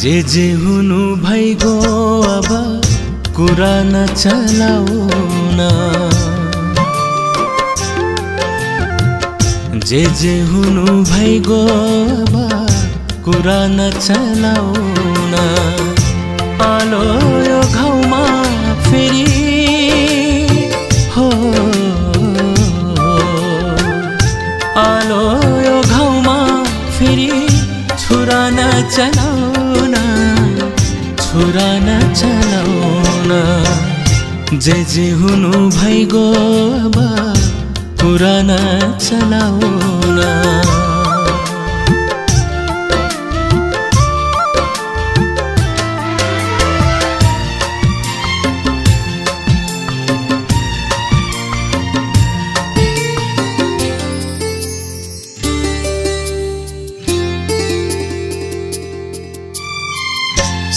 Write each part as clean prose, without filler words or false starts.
जे हुनु भइगो अब कुरा नचलाउन, जे हुनु भइगो अब कुरा नचलाउन। आलो यो घाउमा फेरि हो, आलो यो घाउमा फेरि छुरा नचलाउन, छुरा नचलाउन। जे हुनु भइगो अब कुरा नचलाउन।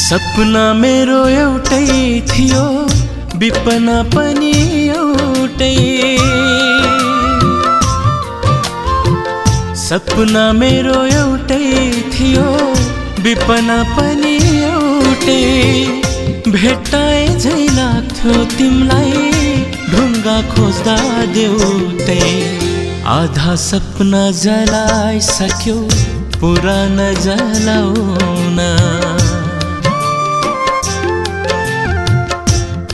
सपना मेरो एउटै थियो, विपना पनि एउटै। सपना मेरो एउटै थियो, विपना पनि एउटै। भेट्टाए झै लाग्थ्यो तिमलाई, ढुङ्गा खोज्दा देउतै। आधा सपना जलाइसक्यो, पुरा नजलाउन।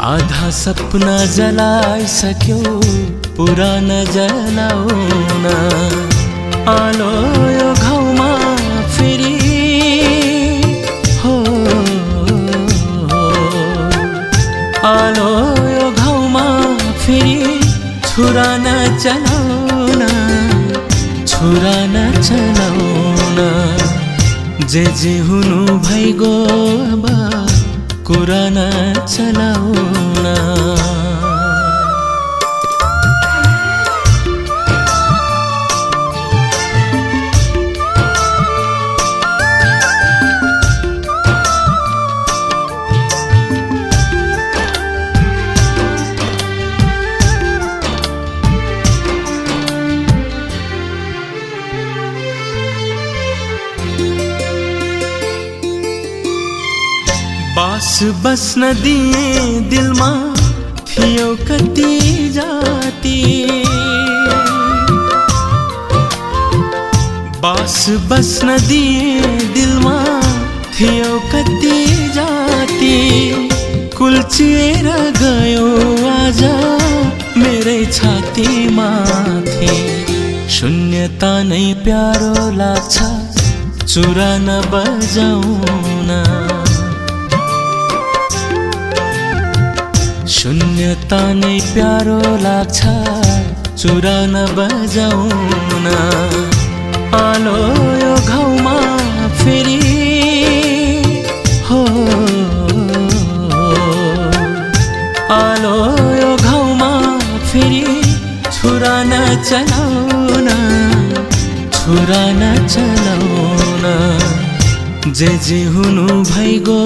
आधा सपना जलाइसक्यो, पुरा नजलाउन। आलो यो घाउमा फेरि हो, आलो यो घाउमा फेरि छुरा नचलाउन, छुरा नचलाउन। जे हुनु भइगो अब कुरा नचलाउन। बास बस्न दिए दिलमा थियो कति जाति। बास बस्न दिए दिलमा थियो कति जाति। कुल्चिएर गयो आज मेरै छाती माथि। शून्यता नै प्यारो लाग्छ, चुरा नबजाउन। शून्यता नै प्यारो लाग्छ, चुरा नबजाउन। आलो यो घाउमा फेरि हो, आलो यो घाउमा फेरि छुरा नचलाउन, छुरा नचलाउन। जे हुनु भइगो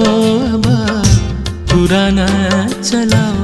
अब कुरा नचलाउन।